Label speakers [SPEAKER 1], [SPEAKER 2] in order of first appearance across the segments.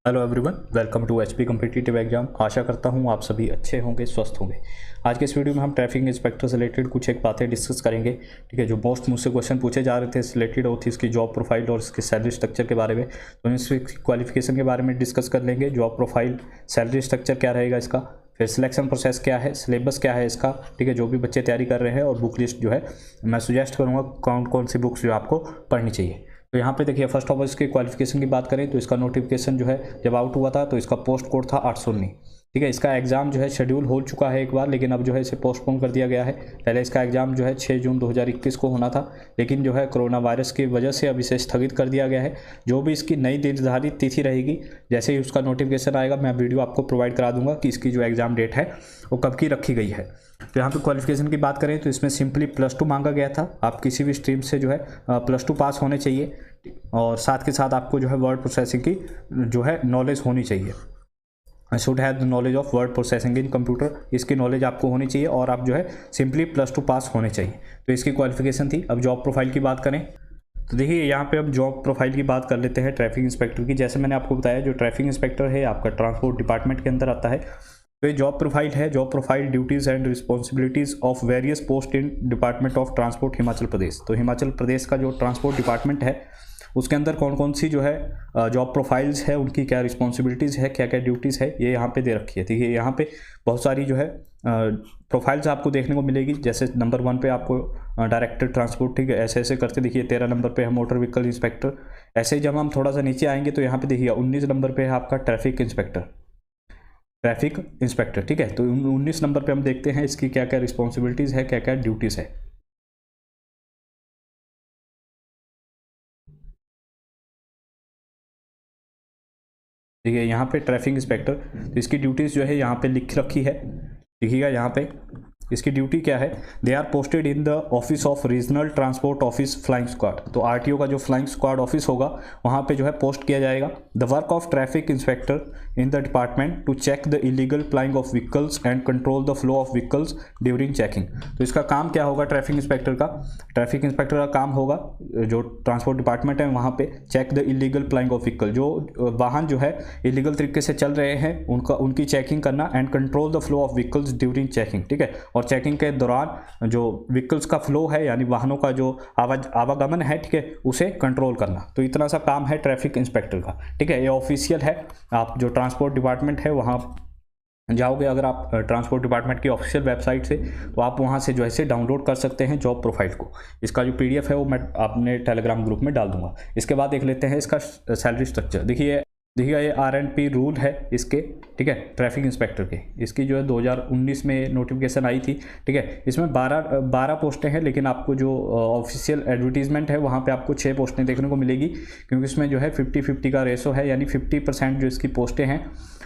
[SPEAKER 1] Hello everyone, welcome to HP competitive exam. आशा करता हूँ आप सभी अच्छे होंगे, स्वस्थ होंगे। आज के इस वीडियो में हम ट्रैफिक इंस्पेक्टर से रिलेटेड कुछ एक बातें डिस्कस करेंगे। ठीक है, जो मोस्ट मुझसे क्वेश्चन पूछे जा रहे थे रिलेटेड होती इसकी जॉब प्रोफाइल और इसके सैलरी स्ट्रक्चर के बारे में, तो इसकी क्वालिफिकेशन के बारे में डिस्कस कर लेंगे। जॉब प्रोफाइल, सैलरी स्ट्रक्चर क्या रहेगा इसका, फिर सिलेक्शन प्रोसेस क्या है, सिलेबस क्या है इसका। ठीक है, जो भी बच्चे तैयारी कर रहे हैं, और बुक लिस्ट जो है मैं सुजेस्ट करूँगा कौन कौन सी बुक्स जो आपको पढ़नी चाहिए। तो यहाँ पे देखिए, फर्स्ट ऑफ ऑल इसकी क्वालिफिकेशन की बात करें तो इसका नोटिफिकेशन जो है जब आउट हुआ था तो इसका पोस्ट कोड था 819। ठीक है, इसका एग्जाम जो है शेड्यूल हो चुका है एक बार, लेकिन अब जो है इसे पोस्टपोन कर दिया गया है। पहले इसका एग्जाम जो है 6 जून 2021 को होना था, लेकिन जो है कोरोना वायरस की वजह से अब इसे स्थगित कर दिया गया है। जो भी इसकी नई निर्धारित तिथि रहेगी, जैसे ही उसका नोटिफिकेशन आएगा मैं वीडियो आपको प्रोवाइड करा दूंगा कि इसकी जो एग्जाम डेट है वो कब की रखी गई है। तो यहाँ पे क्वालिफिकेशन की बात करें तो इसमें सिंपली +2 मांगा गया था। आप किसी भी स्ट्रीम से जो है +2 पास होने चाहिए, और साथ के साथ आपको जो है वर्ड प्रोसेसिंग की जो है नॉलेज होनी चाहिए। Should have the knowledge of word processing in computer, इसकी नॉलेज आपको होनी चाहिए, और आप जो है सिंपली +2 पास होने चाहिए। तो इसकी क्वालिफिकेशन थी। अब जॉब प्रोफाइल की बात करें तो देखिए, यहाँ पे अब जॉब प्रोफाइल की बात कर लेते हैं ट्रैफिक इंस्पेक्टर की। जैसे मैंने आपको बताया, जो ट्रैफिक इंस्पेक्टर है आपका ट्रांसपोर्ट डिपार्टमेंट के अंदर आता है। तो ये जॉब प्रोफाइल है। Job profile, duties and responsibilities of various post in department of transport Himachal Pradesh. तो हिमाचल प्रदेश का जो ट्रांसपोर्ट डिपार्टमेंट है उसके अंदर कौन कौन सी जो है जॉब प्रोफाइल्स है, उनकी क्या रिस्पॉन्सिबिलिटीज़ है, क्या क्या ड्यूटीज़ है, ये यहाँ पे दे रखी है। ठीक है, यहाँ पे बहुत सारी जो है प्रोफाइल्स आपको देखने को मिलेगी। जैसे नंबर 1 पे आपको डायरेक्टर ट्रांसपोर्ट, ठीक है, ऐसे ऐसे करते देखिए 13 नंबर पे है मोटर व्हीकल इंस्पेक्टर। ऐसे ही जब हम थोड़ा सा नीचे आएंगे तो यहाँ पे देखिए 19 नंबर पे है आपका ट्रैफिक इंस्पेक्टर। ठीक है, तो 19 नंबर पे हम देखते हैं इसकी क्या क्या रिस्पॉन्सिबिलिटीज़ है, क्या क्या ड्यूटीज़ है। देखिए यहाँ पे ट्रैफिक इंस्पेक्टर, तो इसकी ड्यूटीज़ जो है यहाँ पे लिख रखी है। देखिएगा यहाँ पे इसकी ड्यूटी क्या है। They are posted in the office of regional transport office flying squad. तो आरटीओ का जो फ्लाइंग स्क्वाड ऑफिस होगा वहाँ पे जो है पोस्ट किया जाएगा। The work of traffic inspector in the department to check the illegal plying of vehicles and control the flow of vehicles during checking. तो इसका काम क्या होगा ट्रैफिक इंस्पेक्टर का। ट्रैफिक इंस्पेक्टर का काम होगा, जो ट्रांसपोर्ट डिपार्टमेंट है वहाँ पे check the illegal plying of vehicle, जो वाहन जो है इलीगल तरीके से चल रहे हैं उनकी चेकिंग करना, and control the flow of vehicles during checking. ठीक है, और चेकिंग के दौरान जो व्हीकल्स का फ्लो है, यानी वाहनों का जो आवागमन है, ठीक है, उसे कंट्रोल करना। तो इतना सा काम है ट्रैफिक इंस्पेक्टर का। ठीक है, ये ऑफिशियल है। आप जो ट्रांसपोर्ट डिपार्टमेंट है वहाँ जाओगे, अगर आप ट्रांसपोर्ट डिपार्टमेंट की ऑफिशियल वेबसाइट से, तो आप वहाँ से जो है डाउनलोड कर सकते हैं जॉब प्रोफाइल को। इसका जो PDF है वो मैं अपने टेलीग्राम ग्रुप में डाल दूंगा। इसके बाद देख लेते हैं इसका सैलरी स्ट्रक्चर। देखिए ये R&P रूल है इसके, ठीक है, ट्रैफिक इंस्पेक्टर के। इसकी जो है 2019 में नोटिफिकेशन आई थी। ठीक है, इसमें 12 पोस्टें हैं, लेकिन आपको जो ऑफिशियल एडवर्टीजमेंट है वहाँ पे आपको 6 पोस्टें देखने को मिलेगी, क्योंकि इसमें जो है 50-50 का रेशो है, यानी 50% जो इसकी पोस्टें हैं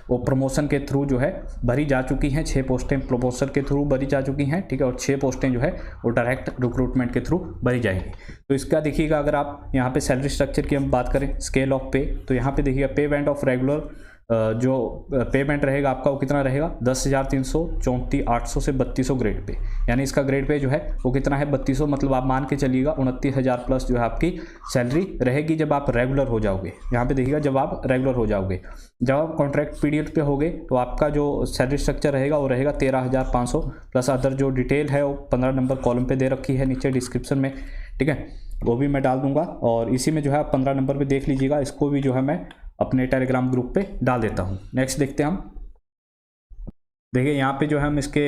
[SPEAKER 1] वो प्रमोशन के थ्रू जो है भरी जा चुकी हैं। 6 पोस्टें प्रमोशन के थ्रू भरी जा चुकी हैं। ठीक है, और 6 पोस्टें जो है वो डायरेक्ट रिक्रूटमेंट के थ्रू भरी जाएंगी। तो इसका देखिएगा, अगर आप यहाँ पे सैलरी स्ट्रक्चर की हम बात करें, स्केल ऑफ पे, तो यहाँ पे देखिएगा पेमेंट ऑफ रेगुलर, जो पेमेंट रहेगा आपका वो कितना रहेगा 10,334,800 से 3200 ग्रेड पे। यानी इसका ग्रेड पे जो है वो कितना है 3200, मतलब आप मान के चलिएगा 29,000 प्लस जो है आपकी सैलरी रहेगी जब आप रेगुलर हो जाओगे। यहाँ पे देखिएगा जब आप रेगुलर हो जाओगे। जब आप कॉन्ट्रैक्ट पीरियड पे होगे तो आपका जो सैलरी स्ट्रक्चर रहेगा वो रहेगा 13,500 प्लस अदर जो डिटेल है वो 15 नंबर कॉलम पे दे रखी है नीचे डिस्क्रिप्शन में। ठीक है, वो भी मैं डाल दूंगा, और इसी में जो है आप 15 नंबर पे देख लीजिएगा। इसको भी जो है मैं अपने टेलीग्राम ग्रुप पे डाल देता हूँ। नेक्स्ट देखते हैं हम। देखिए यहाँ पे जो है हम इसके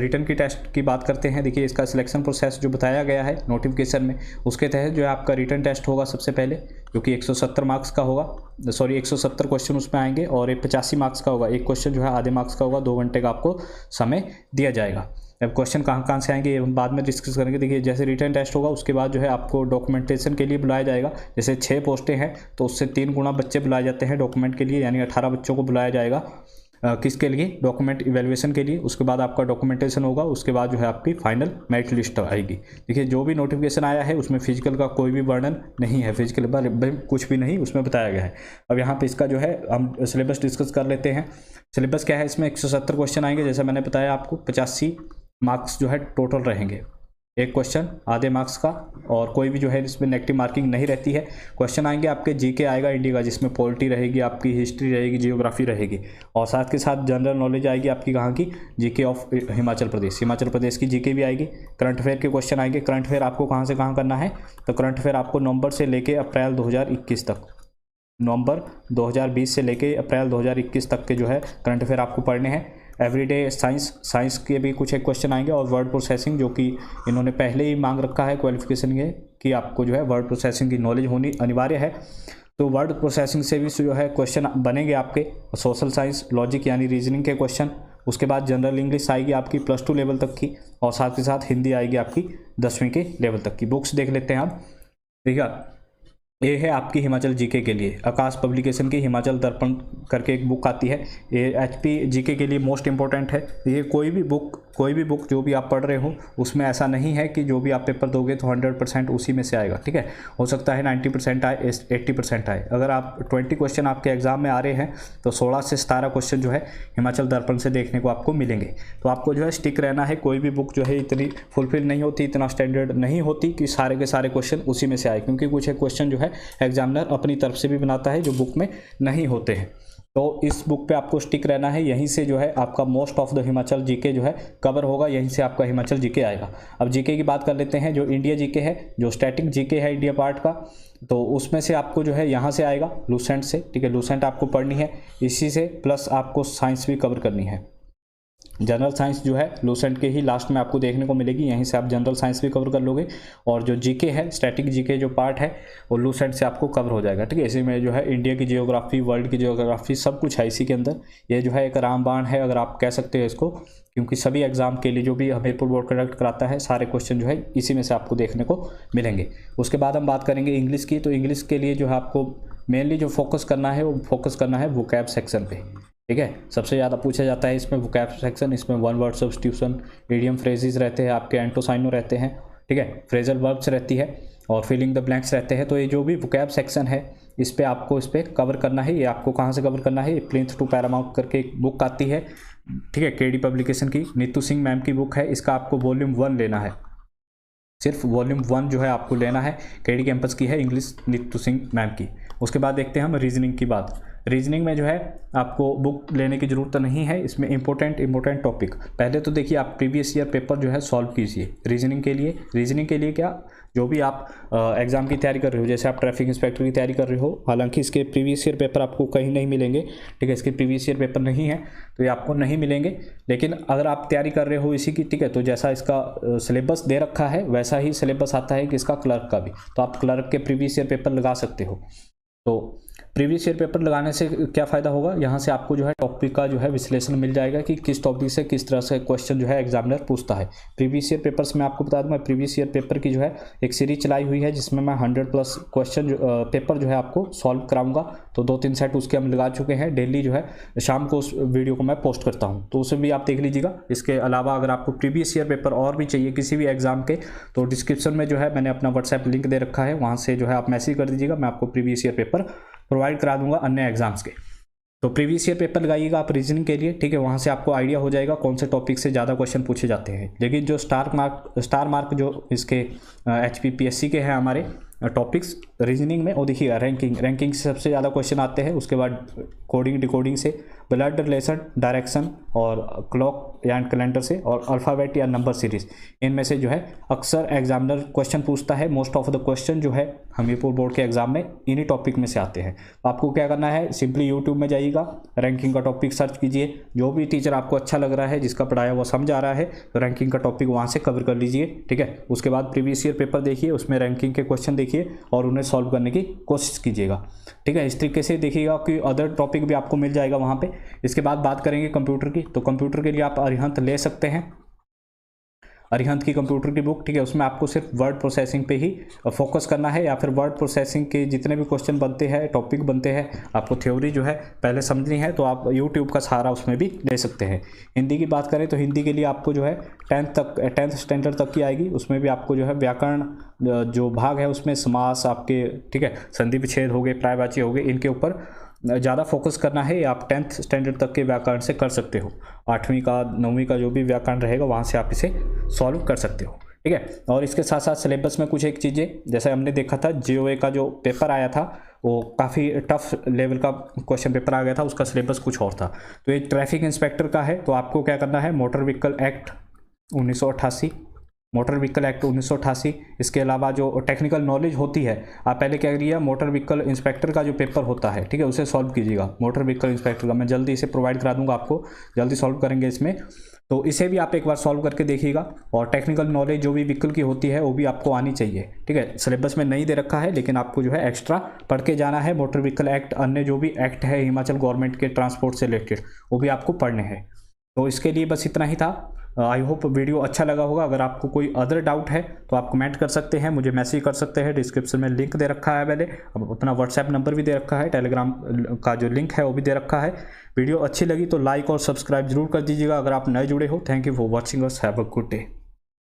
[SPEAKER 1] रिटर्न की टेस्ट की बात करते हैं। देखिए इसका सिलेक्शन प्रोसेस जो बताया गया है नोटिफिकेशन में, उसके तहत जो है आपका रिटर्न टेस्ट होगा सबसे पहले, जो कि 170 मार्क्स का होगा। सॉरी, 170 क्वेश्चन उसमें आएंगे, और 85 मार्क्स का होगा। एक क्वेश्चन जो है आधे मार्क्स का होगा। 2 घंटे का आपको समय दिया जाएगा। अब क्वेश्चन कहाँ से आएंगे ये हम बाद में डिस्कस करेंगे। देखिए जैसे रिटर्न टेस्ट होगा उसके बाद जो है आपको डॉक्यूमेंटेशन के लिए बुलाया जाएगा। जैसे 6 पोस्टें हैं तो उससे 3 गुना बच्चे बुलाए जाते हैं डॉक्यूमेंट के लिए, यानी 18 बच्चों को बुलाया जाएगा। किसके लिए, डॉक्यूमेंट इवैल्यूएशन के लिए। उसके बाद आपका डॉक्यूमेंटेशन होगा, उसके बाद जो है आपकी फाइनल मेरिट लिस्ट आएगी। देखिए जो भी नोटिफिकेशन आया है उसमें फिजिकल का कोई भी वर्णन नहीं है, फिजिकल बारे कुछ भी नहीं उसमें बताया गया है। अब यहाँ पे इसका जो है हम सिलेबस डिस्कस कर लेते हैं। सिलेबस क्या है, इसमें 170 क्वेश्चन आएंगे, जैसे मैंने बताया आपको 85 मार्क्स जो है टोटल रहेंगे। एक क्वेश्चन आधे मार्क्स का, और कोई भी जो है इसमें नेगेटिव मार्किंग नहीं रहती है। क्वेश्चन आएंगे आपके जीके आएगा इंडिया का, जिसमें पॉलिटी रहेगी, आपकी हिस्ट्री रहेगी, जियोग्राफी रहेगी, और साथ के साथ जनरल नॉलेज आएगी आपकी कहाँ की, जीके ऑफ हिमाचल प्रदेश की जीके भी आएगी। करंट अफेयर के क्वेश्चन आएंगे। करंट अफेयर आपको कहाँ से कहाँ करना है, तो करंट अफेयर आपको नवंबर से लेके अप्रैल 2021 तक, नवंबर 2020 से लेके अप्रैल 2021 तक के जो है करंट अफेयर आपको पढ़ने हैं। एवरीडे साइंस के भी कुछ एक क्वेश्चन आएंगे, और वर्ड प्रोसेसिंग, जो कि इन्होंने पहले ही मांग रखा है क्वालिफिकेशन के कि आपको जो है वर्ड प्रोसेसिंग की नॉलेज होनी अनिवार्य है। तो वर्ड प्रोसेसिंग से भी जो है क्वेश्चन बनेंगे आपके। सोशल साइंस, लॉजिक यानी रीजनिंग के क्वेश्चन, उसके बाद जनरल इंग्लिश आएगी आपकी +2 लेवल तक की, और साथ के साथ हिंदी आएगी आपकी 10वीं के लेवल तक की। बुक्स देख लेते हैं आप। ठीक है, ये है आपकी हिमाचल जीके के लिए, आकाश पब्लिकेशन की हिमाचल दर्पण करके एक बुक आती है। ये HP जीके के लिए मोस्ट इंपॉर्टेंट है। ये कोई भी बुक जो भी आप पढ़ रहे हो उसमें ऐसा नहीं है कि जो भी आप पेपर दोगे तो 100% उसी में से आएगा। ठीक है, हो सकता है 90% आए, 80% आए। अगर आप 20 क्वेश्चन आपके एग्जाम में आ रहे हैं तो 16 से 17 क्वेश्चन जो है हिमाचल दर्पण से देखने को आपको मिलेंगे। तो आपको जो है स्टिक रहना है। कोई भी बुक जो है इतनी फुलफिल नहीं होती, इतना स्टैंडर्ड नहीं होती कि सारे के सारे क्वेश्चन उसी में से आए, क्योंकि कुछ एक क्वेश्चन जो है एग्जामिनर अपनी तरफ से भी बनाता है जो बुक में नहीं होते हैं। तो इस बुक पे आपको स्टिक रहना है। यहीं से जो है आपका most of the Himachal GK जो है कवर होगा, यहीं से आपका हिमाचल जीके आएगा। अब जीके की बात कर लेते हैं। जो इंडिया जीके है, जो स्टैटिक जीके है इंडिया पार्ट का, तो उसमें से आपको जो है यहाँ से आएगा लूसेंट से। ठीक है, लूसेंट आपको पढ़नी है, इसी से प्लस आपको साइंस भी कवर करनी है। जनरल साइंस जो है लूसेंट के ही लास्ट में आपको देखने को मिलेगी, यहीं से आप जनरल साइंस भी कवर कर लोगे, और जो जीके है, स्टैटिक जीके जो पार्ट है वो लूसेंट से आपको कवर हो जाएगा। ठीक है, इसी में जो है इंडिया की जियोग्राफी, वर्ल्ड की जियोग्राफी, सब कुछ है इसी के अंदर। ये जो है एक रामबाण है, अगर आप कह सकते हो इसको, क्योंकि सभी एग्जाम के लिए जो भी हमीरपुर बोर्ड कंडक्ट कराता है सारे क्वेश्चन जो है इसी में से आपको देखने को मिलेंगे। उसके बाद हम बात करेंगे इंग्लिश की। तो इंग्लिश के लिए जो है आपको मेनली जो फोकस करना है वो फोकस करना है वोकैब सेक्शन पे। ठीक है, सबसे ज़्यादा पूछा जाता है इसमें वोकैब सेक्शन। इसमें one word substitution, idiom phrases रहते हैं आपके, एंटोसाइनो रहते हैं। ठीक है, फ्रेजल वर्ब्स रहती है, और फिलिंग द ब्लैंक्स रहते हैं। तो ये जो भी वोकैब सेक्शन है इस पे कवर करना है। ये आपको कहाँ से कवर करना है, ये प्लिंथ टू पैरामाउंट करके एक बुक आती है। ठीक है, KD पब्लिकेशन की, नीतू सिंह मैम की बुक है। इसका आपको वॉल्यूम 1 लेना है, सिर्फ वॉल्यूम 1 जो है आपको लेना है। KD कैंपस की है, इंग्लिश, नीतू सिंह मैम की। उसके बाद देखते हैं हम रीजनिंग की बात। रीजनिंग में जो है आपको बुक लेने की ज़रूरत नहीं है, इसमें इंपॉर्टेंट टॉपिक पहले तो देखिए, आप प्रीवियस ईयर पेपर जो है सॉल्व कीजिए रीजनिंग के लिए क्या, जो भी आप एग्ज़ाम की तैयारी कर रहे हो, जैसे आप ट्रैफिक इंस्पेक्टर की तैयारी कर रहे हो, हालांकि इसके प्रीवियस ईयर पेपर आपको कहीं नहीं मिलेंगे। ठीक है, इसके प्रीवियस ईयर पेपर नहीं है तो ये आपको नहीं मिलेंगे, लेकिन अगर आप तैयारी कर रहे हो इसी की, ठीक है, तो जैसा इसका सिलेबस दे रखा है वैसा ही सिलेबस आता है कि इसका क्लर्क का भी, तो आप क्लर्क के प्रीवियस ईयर पेपर लगा सकते हो। तो प्रीवियस ईयर पेपर लगाने से क्या फ़ायदा होगा, यहाँ से आपको जो है टॉपिक का जो है विश्लेषण मिल जाएगा कि किस टॉपिक से किस तरह से क्वेश्चन जो है एग्जामिनर पूछता है। प्रीवियस ईयर पेपर्स में आपको बता दूं, मैं प्रीवियस ईयर पेपर की जो है एक सीरीज चलाई हुई है, जिसमें मैं 100+ क्वेश्चन पेपर जो है आपको सॉल्व कराऊंगा। तो 2-3 सेट उसके हम लगा चुके हैं। डेली जो है शाम को उस वीडियो को मैं पोस्ट करता हूँ, तो उसे भी आप देख लीजिएगा। इसके अलावा अगर आपको प्रीवियस ईयर पेपर और भी चाहिए किसी भी एग्जाम के, तो डिस्क्रिप्शन में जो है मैंने अपना व्हाट्सएप लिंक दे रखा है, वहाँ से जो है आप मैसेज कर दीजिएगा, मैं आपको प्रीवियस ईयर पेपर प्रोवाइड करा दूंगा अन्य एग्जाम्स के। तो प्रीवियस ईयर पेपर लगाइएगा आप रीजनिंग के लिए। ठीक है, वहाँ से आपको आइडिया हो जाएगा कौन से टॉपिक से ज़्यादा क्वेश्चन पूछे जाते हैं। लेकिन जो स्टार मार्क जो इसके HPPSC के हैं हमारे टॉपिक्स रीजनिंग में, वो देखिए रैंकिंग से सबसे ज़्यादा क्वेश्चन आते हैं। उसके बाद कोडिंग डिकोडिंग से, ब्लड रिलेशन, डायरेक्शन और क्लॉक एंड कैलेंडर से, और अल्फ़ाबेट या नंबर सीरीज, इनमें से जो है अक्सर एग्जामिनर क्वेश्चन पूछता है। मोस्ट ऑफ द क्वेश्चन जो है हमीरपुर बोर्ड के एग्जाम में इन्हीं टॉपिक में से आते हैं। तो आपको क्या करना है, सिंपली यूट्यूब में जाइएगा, रैंकिंग का टॉपिक सर्च कीजिए, जो भी टीचर आपको अच्छा लग रहा है, जिसका पढ़ाया वो समझ आ रहा है, तो रैंकिंग का टॉपिक वहाँ से कवर कर लीजिए। ठीक है, उसके बाद प्रीवियस ईयर पेपर देखिए, उसमें रैंकिंग के क्वेश्चन देखिए और उन्हें सॉल्व करने की कोशिश कीजिएगा। ठीक है, इस तरीके से देखिएगा कि अदर टॉपिक भी आपको मिल जाएगा वहाँ पे। इसके बाद बात करेंगे कंप्यूटर की। तो कंप्यूटर के लिए आप अरिहंत ले सकते हैं, अरिहंत की कंप्यूटर की बुक। ठीक है, उसमें आपको सिर्फ वर्ड प्रोसेसिंग पे ही फोकस करना है, या फिर वर्ड प्रोसेसिंग के जितने भी क्वेश्चन बनते हैं, टॉपिक बनते हैं, आपको थ्योरी जो है पहले समझनी है, तो आप यूट्यूब का सहारा उसमें भी ले सकते हैं। हिंदी की बात करें तो हिंदी के लिए आपको जो है 10th स्टैंडर्ड तक की आएगी। उसमें भी आपको जो है व्याकरण जो भाग है उसमें समास आपके, ठीक है, संधि विच्छेद हो गए, पर्यायवाची हो गए, इनके ऊपर ज़्यादा फोकस करना है। आप 10th स्टैंडर्ड तक के व्याकरण से कर सकते हो, 8वीं का 9वीं का जो भी व्याकरण रहेगा वहाँ से आप इसे सॉल्व कर सकते हो। ठीक है। और इसके साथ साथ सिलेबस में कुछ एक चीज़ें, जैसे हमने देखा था जीओए का जो पेपर आया था वो काफ़ी टफ लेवल का क्वेश्चन पेपर आ गया था, उसका सिलेबस कुछ और था। तो ये ट्रैफिक इंस्पेक्टर का है, तो आपको क्या करना है, motor vehicle act 1988, motor vehicle act 1988, इसके अलावा जो टेक्निकल नॉलेज होती है, आप पहले क्या करिए, मोटर व्हीकल इंस्पेक्टर का जो पेपर होता है, ठीक है, उसे सॉल्व कीजिएगा। मोटर व्हीकल इंस्पेक्टर का मैं जल्दी इसे प्रोवाइड करा दूंगा आपको, जल्दी सॉल्व करेंगे इसमें, तो इसे भी आप एक बार सॉल्व करके देखिएगा। और टेक्निकल नॉलेज जो भी व्हीकल की होती है वो भी आपको आनी चाहिए, ठीक है। सिलेबस में नहीं दे रखा है, लेकिन आपको जो है एक्स्ट्रा पढ़ के जाना है। मोटर व्हीकल एक्ट, अन्य जो भी एक्ट है हिमाचल गवर्नमेंट के ट्रांसपोर्ट से रिलेटेड, वो भी आपको पढ़ने हैं। तो इसके लिए बस इतना ही था। आई होप वीडियो अच्छा लगा होगा। अगर आपको कोई अदर डाउट है तो आप कमेंट कर सकते हैं, मुझे मैसेज कर सकते हैं, डिस्क्रिप्शन में लिंक दे रखा है, मैंने अब अपना व्हाट्सएप नंबर भी दे रखा है, टेलीग्राम का जो लिंक है वो भी दे रखा है। वीडियो अच्छी लगी तो लाइक और सब्सक्राइब जरूर कर दीजिएगा अगर आप नए जुड़े हो। Thank you for watching us, have a good day.